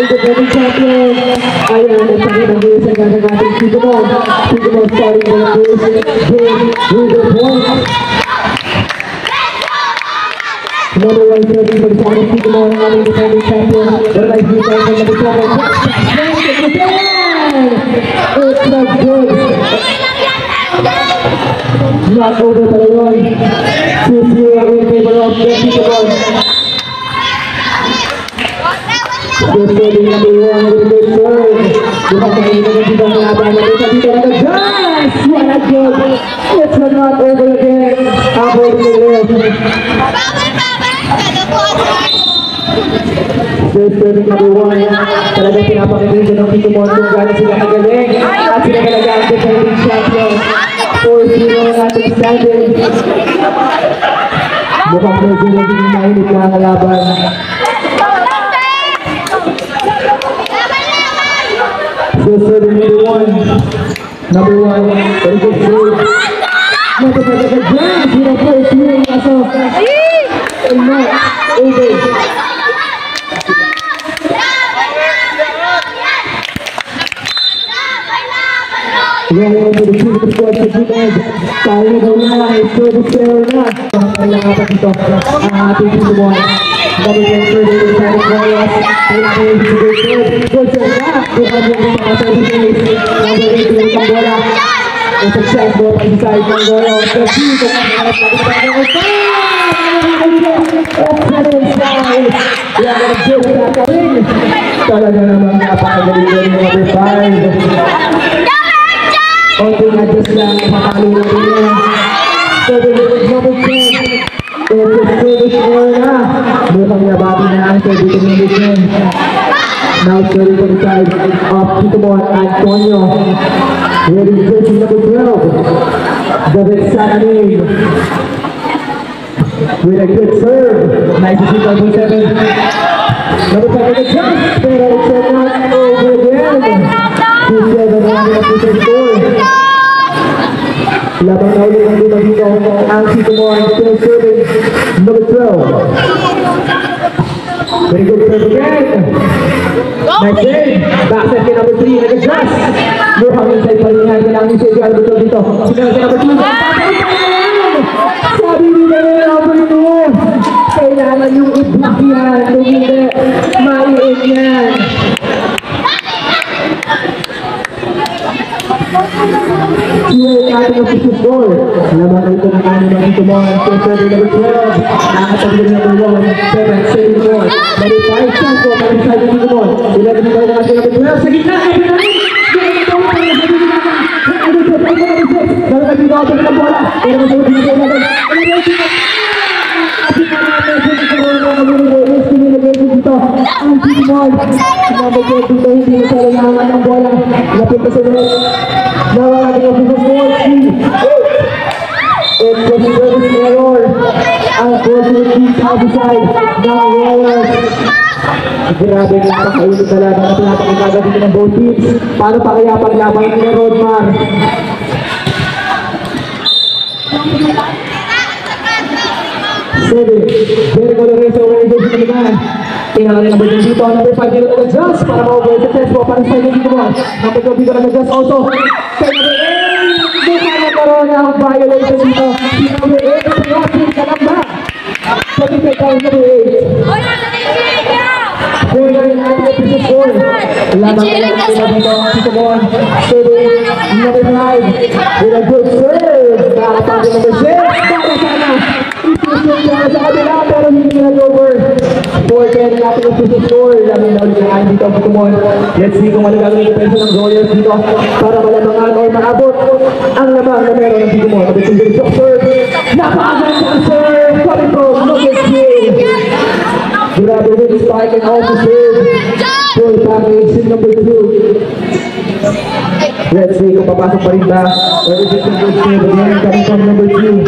defending champion. Ayan, at sa kinag-iisa ka ng ating Sigmund. Sigmund starting the game with the point. Number 1 serving for the second Sigmund, ating defending champion. The right defense from the second. It's not good. Not over by one. 2-0 in favor of the Sigmund. Good serving number 1 with a good serve. Nakakainin na dito ang laban. Nakita dito na just! What a good! It's not over again. Habang the left. Good serving number 1. Talagang pinapakinggan ng Sigmund kung gano'n sila kagaling. At sila talaga ang defending champion. 4-0 ang ating standing. Mukhang medyo naging mainit na ang laban. So serving number 1, very good serve. Not a good blast, you know, first swing, also, and not over. Going over the two squad to Sigmund. Tayo daw na, service player na. Ang nangapat dito, ang ating Sigmund. Double game further to the side of Warriors. Good serve na. Good serve na mga services. Number 8 to the bola. A success ball on the side ng Warriors. The team to mga excellent side. Yan ang good na kawin. Talaga naman napakagaling number 5. Konting adjust lang, makakalo na rin yan. Service number 10. It's a service more na. Mukhang nababi na ang service number 10. Now serving for the side of Sigmund Antonio. Ready to service number 12. David Sananin. With a good serve. Nice to see number 7. Number 7 is just, pero it's not over again. 2-7 ang ating score. Labang na ulit ang limang dito ang Sigmund still serving number 12. Very good serve again. Nice save. Backside kay number 3. Nag-adjust. Mukhang inside pa rin yan. Kailangan yung save yung arbitro dito. Sinala kay number 2. Sabi nila yung arbitro. Kailangan yung i-block yan. Kung hindi, maiin yan. Yung ating official score. Laban ito ng ating mga Sigmund. So serving number 12. Nakatagin number 1. 7, saving 4. Number 5, chance po. Para sa ating Sigmund. 11 number ng ating number 12. Sa gitna. Dapat dito ako ng bola. Pero masunod dito natin. Ang Sigmund. Number 12 dito. Hindi na sa langaman ng bola. Lapit na sa net. Now ating official score. It's a service error. Unfortunately, outside ng Warriors. Grabe nga napakainit talaga na pinapakikaga dito ng both teams. Paano pa kaya paglaban ni Rodmar? Seven. Jericho Lorenzo away goes to the man. Tingnan natin number 2 dito. Number 5 dito nag-adjust para ma-over successful para sa dito naman. Number 2 dito nag-adjust also. Kaya number 8. Hindi ka nagkaroon ng violation dito. Si number 8 at Rocky Kalamba. Sa dito tayo number 8. Kung na rin natin ang piso score. Lamang na lang natin dito. Sigmund. Serving number 5. With a good serve. Nakakapagin number 6. Para sana. Isusok sa kabila pero hindi nag-over. 4-10 ang ating official score. Lamang na ulit na kain dito ang Sigmund. Let's see kung malagang yung depensa ng Warriors dito para malamangan or maabot ang lamang na meron ng Sigmund. At it's a serve. Napakaganda ang serve. Coming from Lucas Hill. Grabe with spike and also serve. Full package in number 2. Let's see kung papasok pa rin ba. Or is it a good save again coming from number 2.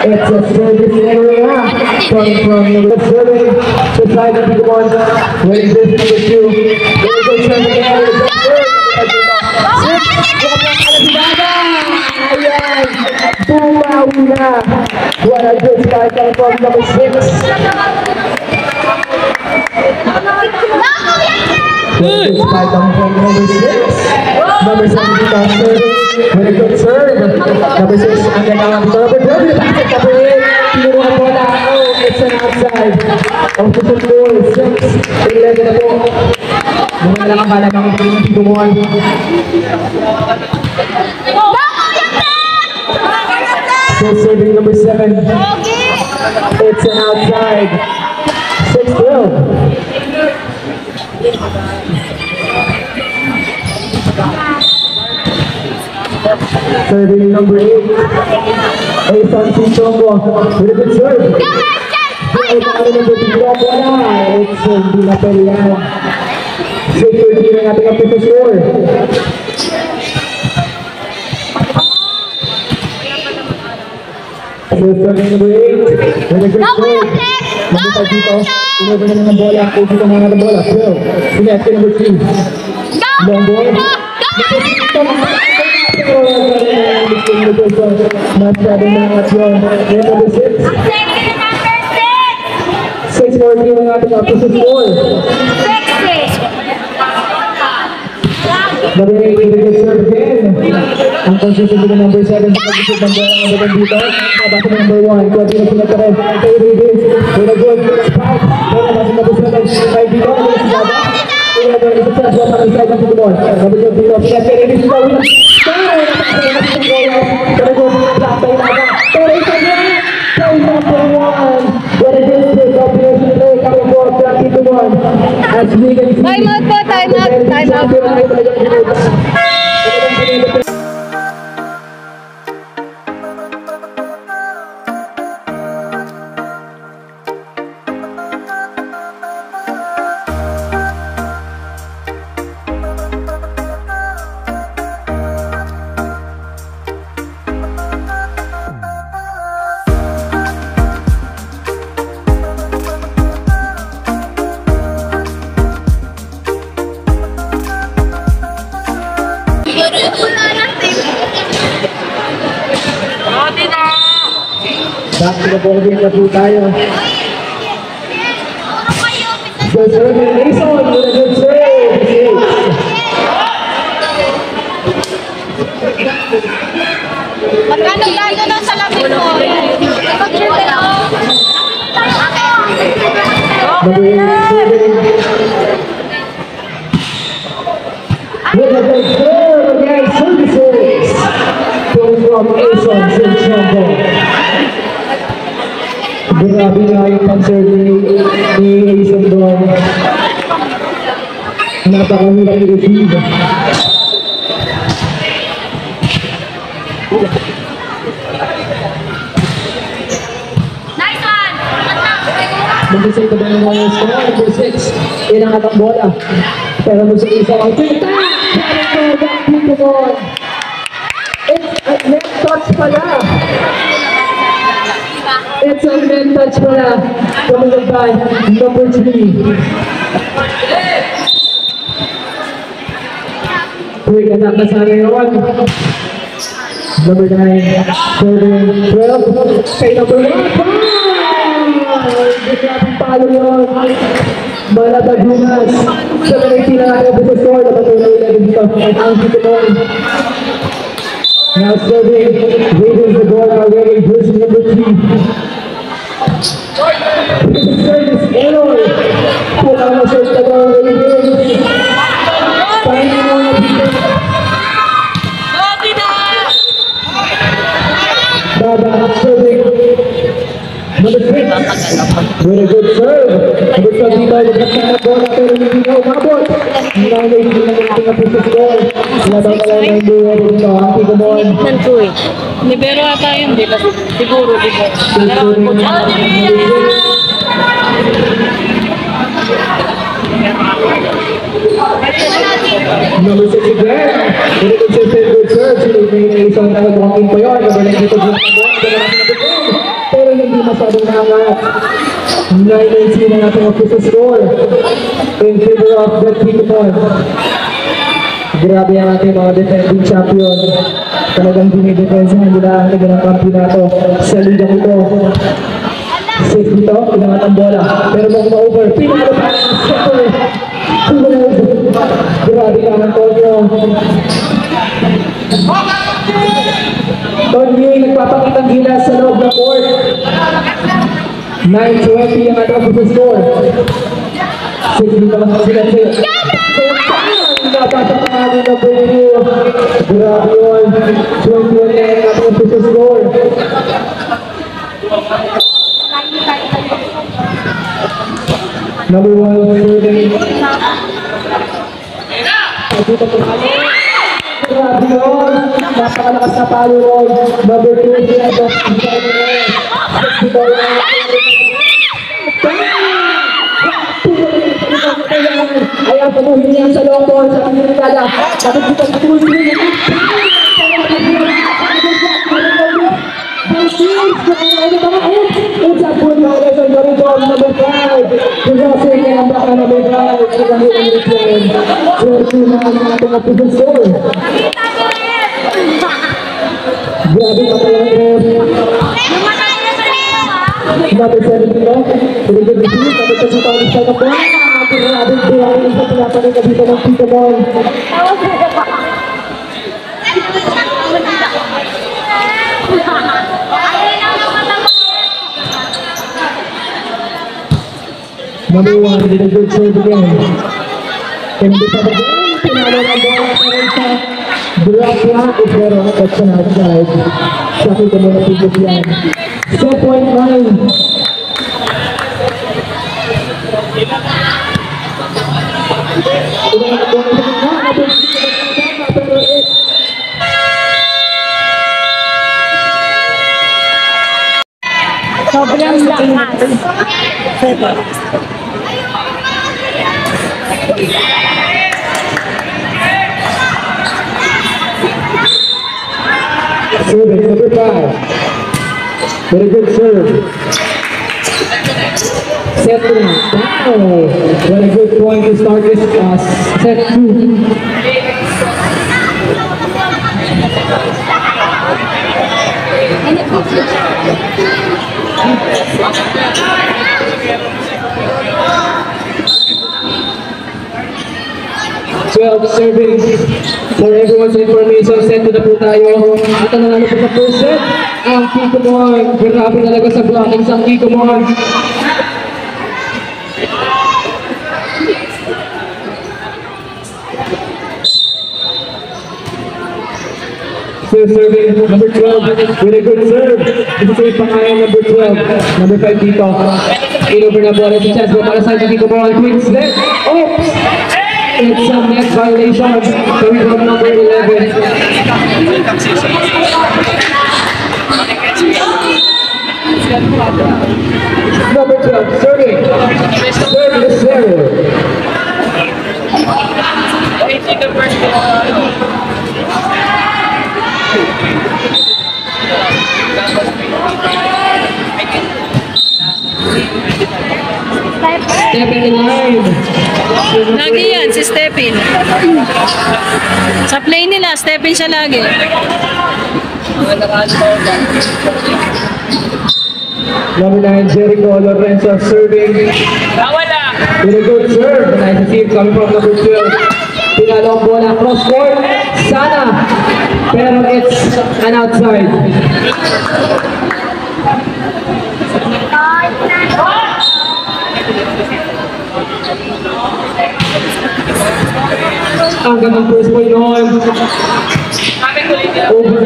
It's a service error coming from number 7. The side of Sigmund. Where is this number 2? There is a service error. Ayan! Bumawi na! What a good start coming from number 6. Good spike on point number 6. Number 7 dito, serve. Very good serve. Number 6, ang gagawin dito. Number 12, basket. Number 8, tinuro ang bola. Oh, it's an outside. Opposite goal, 6-11 na po. Muna lang ang bala ng Tito Boy. Still serving number 7. It's an outside. 6-12. Serving number 8. Ason Sichongo. With a good serve. It's hindi na pwede yan. 6-13 ang ating official score. Serving number 8. With a good serve. Nagkita dito. Tinurban na ng bola. Kusi ng mga bola. Phil. Sinette number 2. Long ball. Masyadong nangat yun. Number 6. 6-14 ang ating official score. Number 8 with a good serve again. Ang consistent with number 7 sa pag-isip ng bola ng bagang dito. Nabasa ng number 1. Kaya pinagpinagkaroon. Kay Davis with a good spike. Bola nasa number 7. Kay dito. Number 11 is a touch ball on the side of the ball. Number 12 dito. Pinag kay Davis dito. Pero good block by Naga. Pero isa niya. Kay number 1. What a good play. Combination play. Coming forward from Tito Boy. As we can see. Time out po. Time out. Time out. Back to the ball game na po tayo. Good serve and Ason with a good serve. Magkano-gano ng salamin mo? Number 8 serving. With a good serve again, services. Going from Ason Sichongo. Grabe nga yung pang-serve ni Ason doon. Napakahirap i-receive. Nice one! Mag-isay ko ba ng mga score? Number 6, inangat ang bola. Pero gusto isa ang pinta! Pero back dito doon. It's a net touch pala. It's a net touch pala. Coming up by number 3. Quick attack na sana yun. Number 9, 7, 12. Kay number 1. Grabe palo yun. Malatagunas. 7-18 na natin ang score. Napatuloy na dito. Ang Tito. Now serving. Raising the ball already. Versus number 3. This is service error. Pula na siya sa ball. Finding mo na dito. Baba serving. Number 6. Very good serve. Number 12 dito. Nagkakita na bola pero hindi na umabot. Nanay hindi na natin ang puso score. Laban na lang ng buhay dito. Ang Tito Boy. Libero ata yun, di ba? Siguro, di ba? Number 6 again. Very good serve. Very good serve. May isang nagagawin pa yun. Nagalang dito dito na bola. Pero hindi masyadong nangat. 9-18 ang ating official score in favor of the Tito Boy. Grabe ang ating mga defending champion. Talagang dinidepensahan nila ang naganang kampyonato sa ligang ito. Safe dito, pinangat ang bola. Pero kung ma-over, pinalo pa ang sector. Grabe ka ng Tonyo. Tonyo nagpapakitang gilas sa loob ng court. 9-20 ang ating official score. Sige naman sila sa'yo. Napasak na namin ng Tonyo. Grabe yun. 21 na ang ating official score. Number 1, Jordan. Grabe yun. Napakalakas na palo yun. Number 2, Diego. Ayan, pamuhin niya sa long ball. Sa kanyang nagala. Bakit dito ang tools niya? It's a good violation for the ball, number 5. Crossing and back on number 5. It's a good return. 14 na ang ating official score. Grabe pa tayo ng number 7 dito. Pinigil dito. Kapit sa sitang isa na po. Grabe buhay sa pinapanig na dito ng Tito Boy. Number 1, did a good serve again. Hindi pa ba din? Pinalo ng bola pa rin sa block lang. Pero at sa outside. Sabi ko muna pigit yan. 2.9. Sobrang lakas. Serving number 5. Very good serve. Set 3. Wow. What a good point to start this set 2. Serving for everyone's information, set to na po tayo. At ang nanalo po sa first set, ang Kiko Moy. Grabe talaga sa blocking sa Kiko Moy. Still serving number 12 with a good serve. Ito sa ipangayang number 12. Number 5 dito. In-over na bola. It's a chance para sa Kiko Moy. Quick slip. Oops! It's a net violation. Coming from number 11. Number 12, serving. Serving is zero. Stepping in line. Lagi yan, si Stephen. Sa play nila, Stephen siya lagi. Number 9, Jericho Lorenzo serving. With a good serve. Nice to see it coming from number 12. Pinalo ang bola cross court. Sana. Pero it's an outside. Ang gandang first point noon. Over.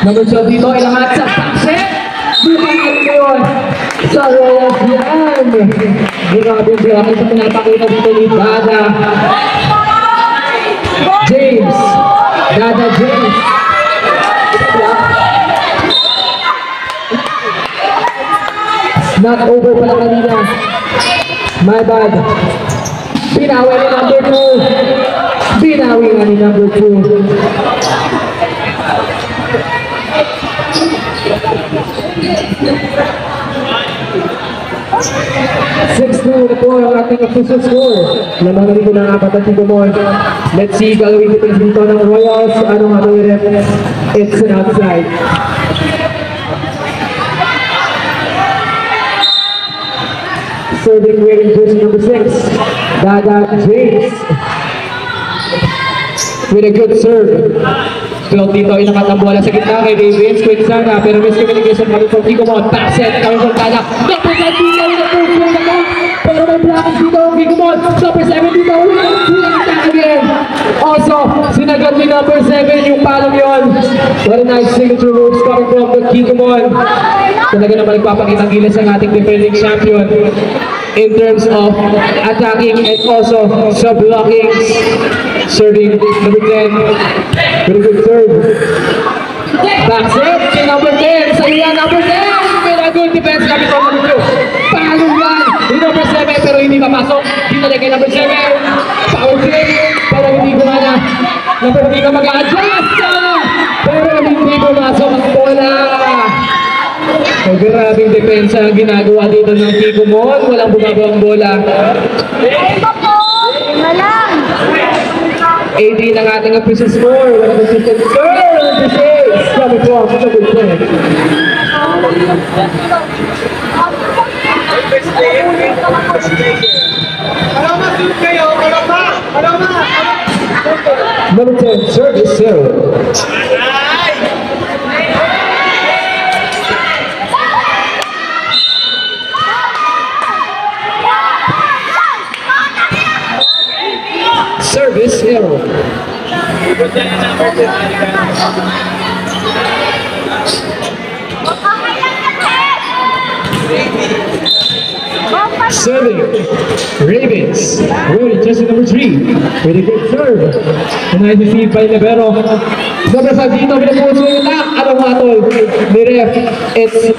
Number 12 dito, ilahat sa set. Bibigyan ko yun sa Royals yan. Grabe sa pinapakita dito ni Dada James. Dada James. Not over pala kanina. My bad. Binawi ni number 2. Binawi nga ni number 2. Six-2 na po ang ating official score. Laman dito ng 4 at 5 more. Let's see, galawin dito ng Royals. Anong gagawin rep? It's an outside. Serving wearing jersey number 6, Dada James. with a good serve. 12 dito, inakat ang bola sa gitna kay Ravens. Quick sana, pero miscommunication coming from Kiko Mon. Back set, coming from Tana. Number 10 dito, with a full swing attack. Pero may blockage dito, Kiko Mon. Number 7 dito, with a swing attack again. Also, sinagad ni number 7 yung palong yun. What a nice signature moves coming from the Kiko Mon. Talaga naman nagpapakita ang gilas ng ating defending champion in terms of attacking and also sub-blocking. Serving number 10. Very good serve. Back set to number 10. Sa iya, number 10. With a good defense coming from number 2. Palong yan. Yung number 7 pero hindi papasok. Dito na kay number 7. Power play. Pero hindi gumana. Number 3 ka mag-a-adjust. Pero hindi pumasok ang bola. So, grabing depensa ang ginagawa dito ng Kiko Mon. Walang bumaba ang bola. 18 ang ating official score. Walang official score. This is coming from number 10. Number 10, service 0. Service error. Serving Ravens. Really, just number 3. With a good serve. And nice receive by Libero. Number 5 dito with a full swing attack. Anong matol? Ni ref. It's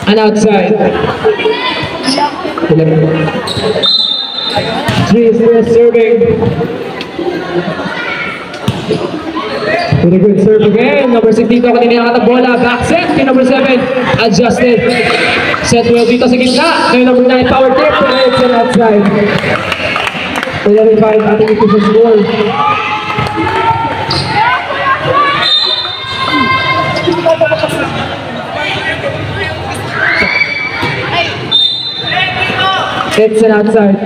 an outside. 3 is still serving. With a good serve again. Number 6 dito kanina nakatag bola. Back set kay number 7. Adjusted. Set well dito sa gitna. Kay number 9 power tip. Pero it's an outside. 11-5 ating official score. It's an outside.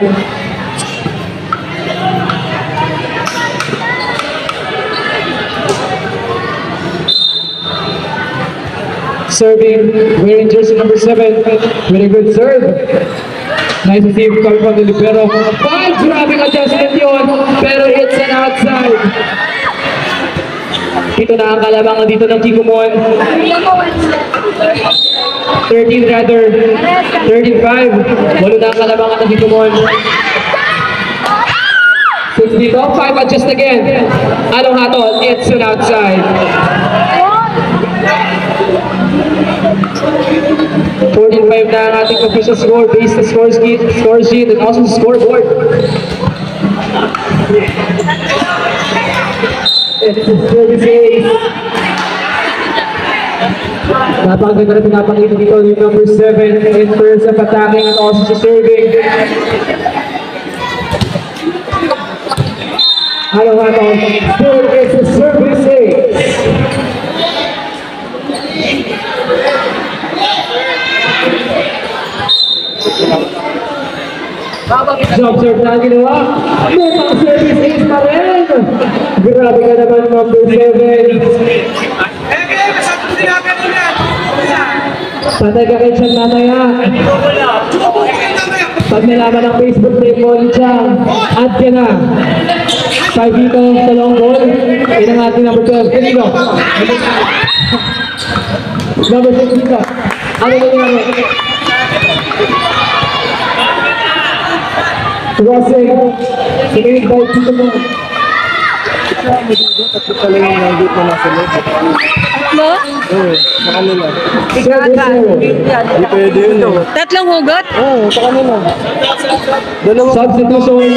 Serving, wearing jersey number 7, with a good serve. Nice receive coming from the libero. 5, grabbing adjustment yun, pero it's an outside. Ito na ang kalabangan dito ng Kiko Mon. 13 rather, 13-5. Walo na ang kalabangan ng Kiko Mon. 6 dito, 5 adjust again. Anong hatol? It's an outside. 14-5 na ang ating official score based on score sheet and also scoreboard. It's 36. Napakaganda na pinapakita dito yung number 7 in terms of attacking and also serving. Ano nga ito? Still it's a service ace. Job serve na ginawa. May mga service ace pa rin. Grabe ka naman number 7. Patay ka kay Chan mamaya. Pag nalaman ng Facebook name mo ni Chan, add ka na. 5 dito sa long ball. Inang ating number 12. Dito. Number 6 dito. Ano na nangyari? Crossing. Sumingin by dito mo. Tatlo pala yung nandito na nasa loob. No? Oo, sa kanila. Hindi pwede yun eh. Tatlong hugot? Oo, sa kanila. Dalawa. Substitution.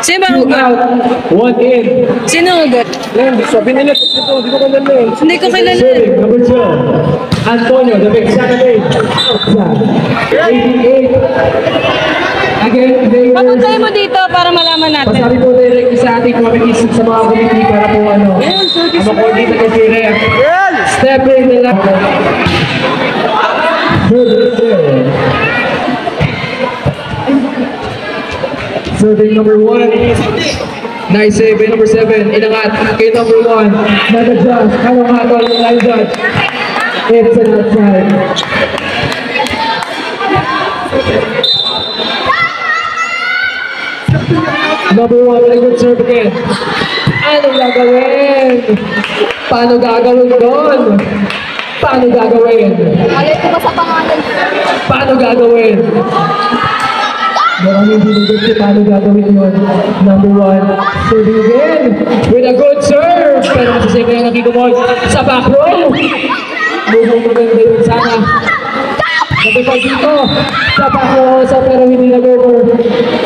Sino ba 2 hugot? out, 1 in. Sino hugot? Sabi nila, ito, hindi ko kanila eh. Hindi ko kilala. Serving, number 2. Antonio, the big Saturday. 88. Again, they were... Papuntay mo dito para malaman natin. Pasabi po tayo sa ating committee sa mga committee para po ano. Ang makoordinate na si Ref. Step in nila. Serving number 1. Nice save by number 7. Inangat kay number 1. Nag-adjust. Anong hatol ng line judge? It's an outside. Number 1, very good serve again. Anong gagawin? Paano gagawin doon? Paano gagawin? Alay ko ba sa pangalan? Paano gagawin? Maraming binigay si paano gagawin yun. Number 1, serving again with a good serve. Pero masasave na yung nakikumod sa back row. Moving maganda yun sana. Number 5 dito sa back row. Sa pero hindi nag-over.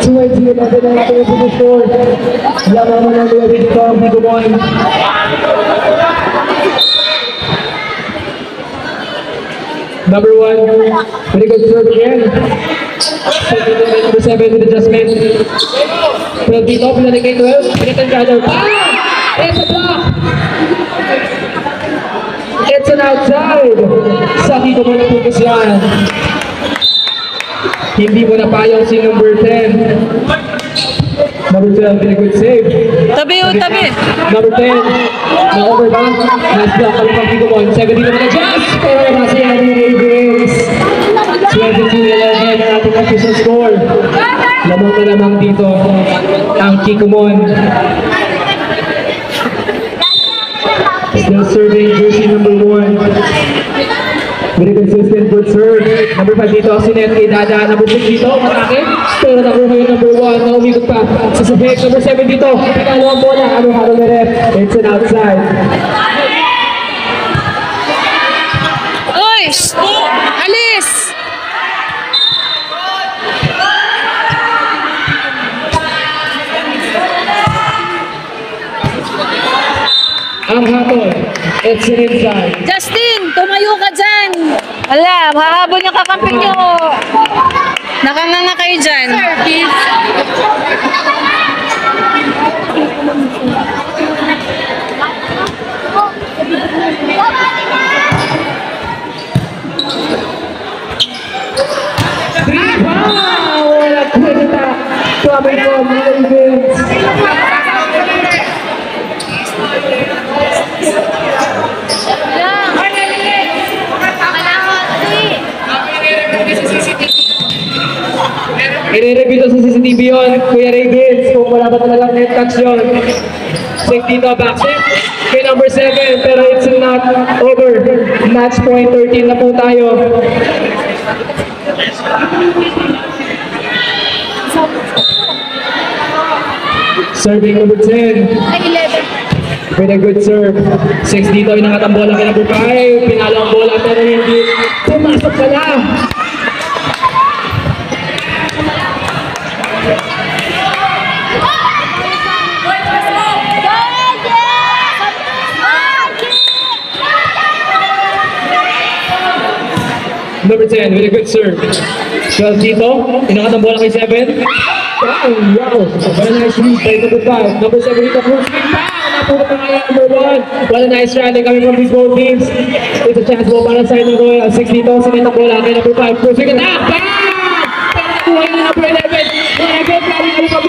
2-0 na din ang ating position. Lamang mo lang nila dito ang nakikumod. Number 1, very good serve again. Number 7 with adjustment. Pero dito, pinalik kay 12. Pinatangkado. It's a block! It's an outside! Saki ko mo na focus yan. Hindi mo napayang si number 10. Number 12, very good save. Tabi o tabi. Number 10, na-over ba? Nice block kami pang Pigomon. 17 naman na-adjust. Pero kasi ang Ravens. 22-11 ang ating official score. Lamang na lamang dito ang Kikumon. Still serving jersey number 1. Very consistent, good serve. Number 5 dito, si Net kay Dada. Number 6 dito, matake. Pero nakuha yung number 1 na umikot pa sa sabik. Number 7 dito, pinalo ang bola. Ano na rep? It's an outside. Oy! Alis! Ang hatol, it's an inside. Justin, tumayo ka dyan. Ala, mahabol yung kakamping nyo. Nakanganga kayo dyan. Three pound! Wala kwenta. Coming from Ravens. I-review to sa CCTV yun, Kuya Ravens, kung wala ba talagang net touch yun. Check dito, back set. Kay number 7, pero it's not over. Match point 13 na po tayo. Serving number 10. Ay, 11. With a good serve. 6 dito, inangat ang bola kay number 5. Pinalo ang bola, pero hindi. Pumasok pala. Number 10 with a good serve. 12 dito, inangat ang bola kay 7. Wow! Very nice read by number 5. Number 7 dito, full swing pa! Napunta pa kaya number 1. What a nice rally coming from these both teams. It's a chance ball para sa ng Royal. 6 dito, sinit ang bola kay number 5. Full swing attack! Bang! Pero nakuha niya number 11. What a good rally coming from